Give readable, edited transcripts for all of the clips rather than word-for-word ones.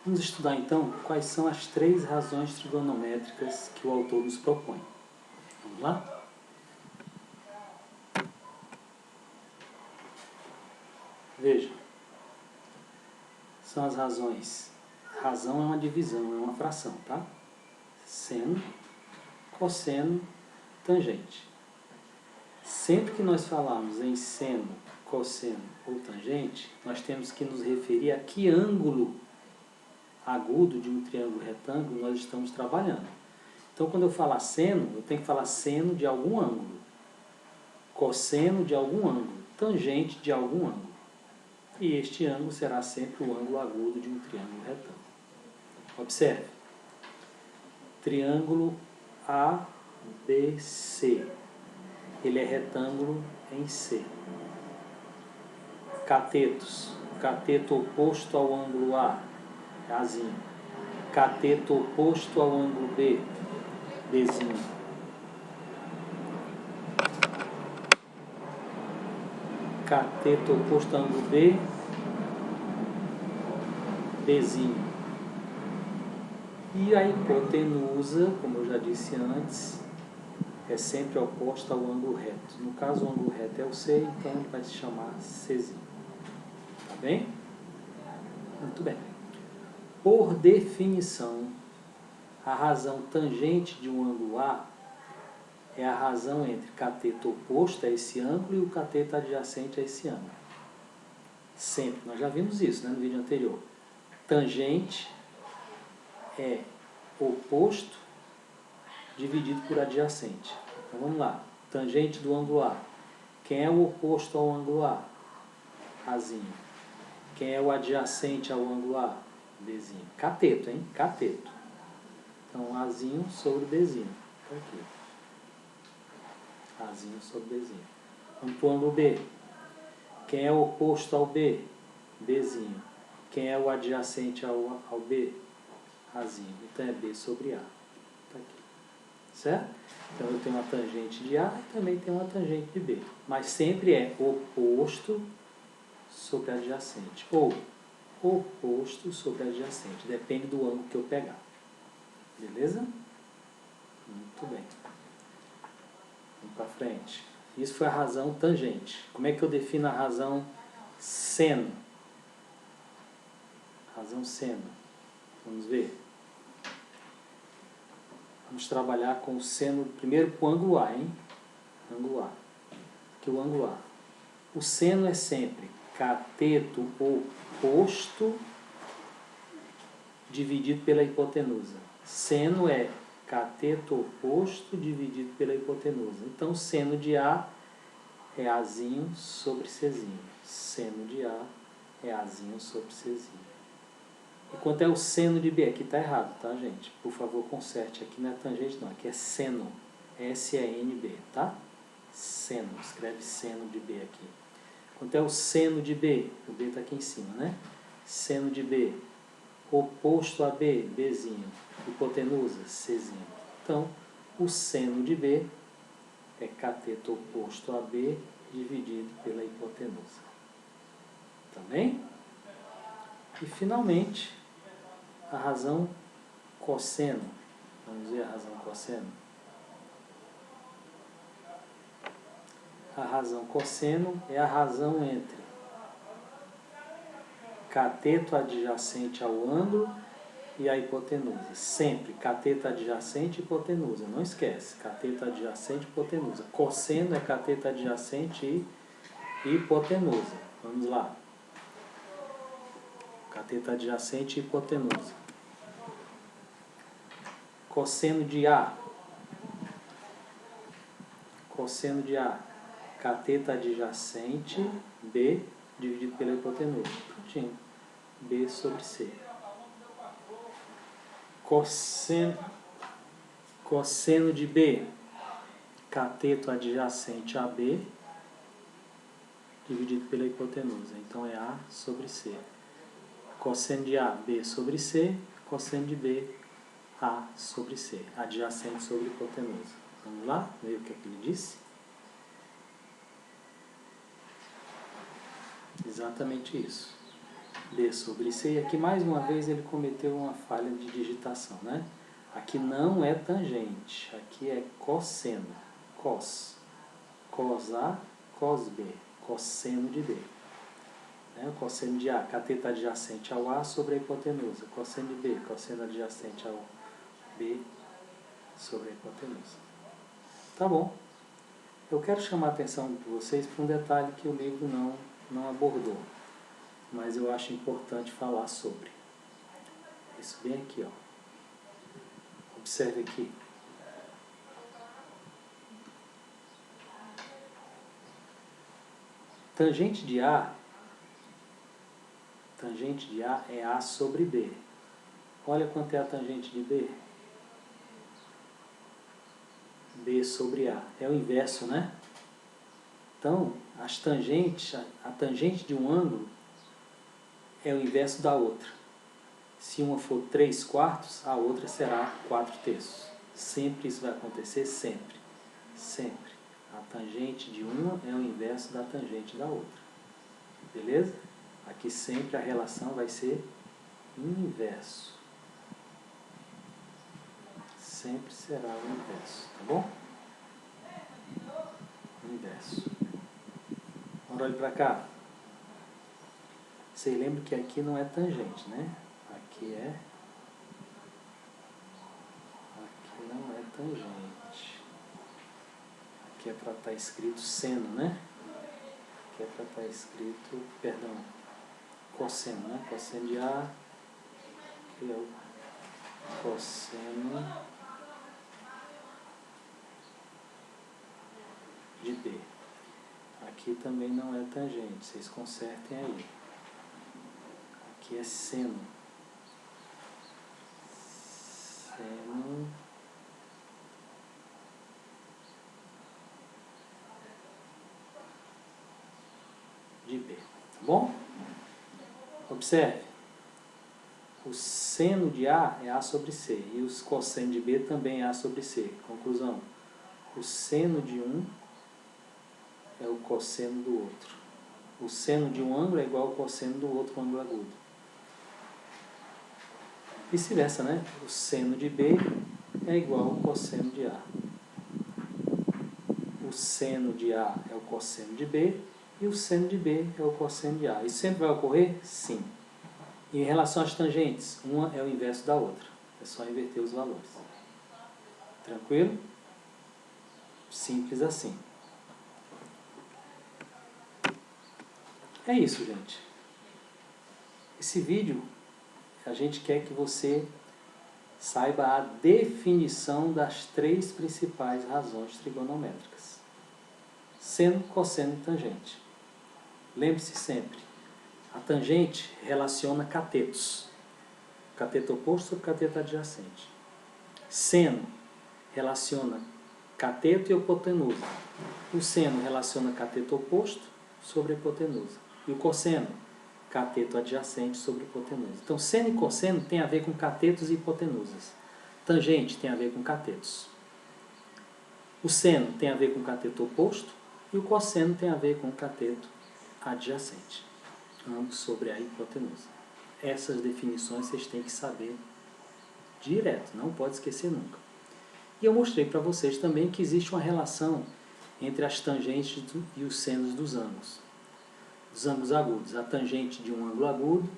Vamos estudar então quais são as 3 razões trigonométricas que o autor nos propõe. Vamos lá? Veja, são as razões. Razão é uma divisão, é uma fração, tá? Seno, cosseno, tangente. Sempre que nós falarmos em seno, cosseno ou tangente, nós temos que nos referir a que ângulo agudo de um triângulo retângulo nós estamos trabalhando. Então, quando eu falar seno, eu tenho que falar seno de algum ângulo, cosseno de algum ângulo, tangente de algum ângulo. E este ângulo será sempre o ângulo agudo de um triângulo retângulo. Observe. Triângulo ABC. Ele é retângulo em C. Catetos. Cateto oposto ao ângulo A, Azinho. Cateto oposto ao ângulo B, Bzinho. Cateto oposto ao ângulo B, Bzinho. E a hipotenusa, como eu já disse antes, é sempre oposta ao ângulo reto. No caso, o ângulo reto é o C, então ele vai se chamar Czinho. Tá bem? Muito bem. Por definição, a razão tangente de um ângulo A é a razão entre cateto oposto a esse ângulo e o cateto adjacente a esse ângulo. Sempre. Nós já vimos isso, né, no vídeo anterior. Tangente é oposto dividido por adjacente. Então vamos lá. Tangente do ângulo A. Quem é o oposto ao ângulo A? Azinho. Quem é o adjacente ao ângulo A? Bzinho. Cateto, hein? Cateto. Então, Azinho sobre Bzinho. Tá aqui. Azinho sobre Bzinho. Vamos para o ângulo B. Quem é o oposto ao B? Bzinho. Quem é o adjacente ao B? Azinho. Então, é B sobre A. Tá aqui. Certo? Então, eu tenho uma tangente de A e também tenho uma tangente de B. Mas sempre é oposto sobre adjacente. Ou oposto sobre adjacente. Depende do ângulo que eu pegar. Beleza? Muito bem. Vamos para frente. Isso foi a razão tangente. Como é que eu defino a razão seno? Razão seno. Vamos ver. Vamos trabalhar com o seno, primeiro com o ângulo A, hein? Ângulo A. Aqui o ângulo A. O seno é sempre cateto oposto dividido pela hipotenusa. Seno é cateto oposto dividido pela hipotenusa. Então, seno de A é Azinho sobre Czinho. Seno de A é Azinho sobre Czinho. E quanto é o seno de B? Aqui está errado, tá, gente? Por favor, conserte. Aqui não é tangente, não. Aqui é seno. S-E-N-B, tá? Seno. Escreve seno de B aqui. Quanto é o seno de B? O B está aqui em cima, né? Seno de B. Oposto a B, Bzinho. Hipotenusa, Czinho. Então, o seno de B é cateto oposto a B dividido pela hipotenusa. Tá bem? E, finalmente, a razão cosseno. Vamos ver a razão cosseno. A razão cosseno é a razão entre cateto adjacente ao ângulo e a hipotenusa. Sempre cateto adjacente e hipotenusa. Não esquece. Cateto adjacente e hipotenusa. Cosseno é cateto adjacente e hipotenusa. Vamos lá. Cateto adjacente e hipotenusa. Cosseno de A. Cosseno de A. Cateto adjacente B dividido pela hipotenusa. Prontinho. B sobre C. Cosseno de B. Cateto adjacente a B dividido pela hipotenusa. Então, é A sobre C. Cosseno de A, B sobre C. Cosseno de B, A sobre C. Adjacente sobre hipotenusa. Vamos lá? Ver o que é que ele disse? Exatamente isso. B sobre C. E aqui, mais uma vez, ele cometeu uma falha de digitação, né? Aqui não é tangente, aqui é cosseno. Cos. Cos A, cos B. Cosseno de B. Né? O cosseno de A, cateto adjacente ao A sobre a hipotenusa. Cosseno de B, cosseno adjacente ao B sobre a hipotenusa. Tá bom. Eu quero chamar a atenção de vocês para um detalhe que o livro não abordou, mas eu acho importante falar sobre. Isso bem aqui, ó. Observe aqui. Tangente de A é A sobre B. Olha quanto é a tangente de B. B sobre A. É o inverso, né? Então, as tangentes, a tangente de um ângulo é o inverso da outra. Se uma for 3/4, a outra será 4/3. Sempre isso vai acontecer, sempre. Sempre. A tangente de uma é o inverso da tangente da outra. Beleza? Aqui sempre a relação vai ser inverso. Sempre será o inverso, tá bom? Inverso. Agora olhe para cá. Vocês lembram que aqui não é tangente, né? Aqui não é tangente. Aqui é para estar escrito seno, né? Aqui é para estar escrito, perdão, cosseno, né? Cosseno de A, que é o cosseno de B. Aqui também não é tangente, vocês consertem aí. Aqui é seno. Seno de B. Tá bom? Observe. O seno de A é A sobre C. E o cosseno de B também é A sobre C. Conclusão. O seno de um é o cosseno do outro. O seno de um ângulo é igual ao cosseno do outro ângulo agudo. Vice-versa, né? O seno de B é igual ao cosseno de A. O seno de A é o cosseno de B e o seno de B é o cosseno de A. Isso sempre vai ocorrer? Sim. E em relação às tangentes, uma é o inverso da outra. É só inverter os valores. Tranquilo? Simples assim. É isso, gente. Esse vídeo, a gente quer que você saiba a definição das 3 principais razões trigonométricas. Seno, cosseno e tangente. Lembre-se sempre, a tangente relaciona catetos. Cateto oposto sobre cateto adjacente. Seno relaciona cateto e hipotenusa. O seno relaciona cateto oposto sobre a hipotenusa. E o cosseno, cateto adjacente sobre hipotenusa. Então, seno e cosseno tem a ver com catetos e hipotenusas. Tangente tem a ver com catetos. O seno tem a ver com cateto oposto e o cosseno tem a ver com cateto adjacente. Ambos sobre a hipotenusa. Essas definições vocês têm que saber direto, não pode esquecer nunca. E eu mostrei para vocês também que existe uma relação entre as tangentes e os senos dos ângulos. Dos ângulos agudos. A tangente de um ângulo agudo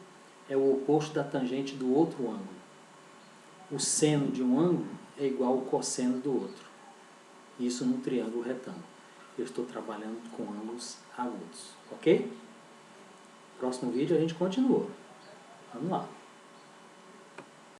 é o oposto da tangente do outro ângulo. O seno de um ângulo é igual ao cosseno do outro. Isso num triângulo retângulo. Eu estou trabalhando com ângulos agudos. Ok? Próximo vídeo a gente continua. Vamos lá.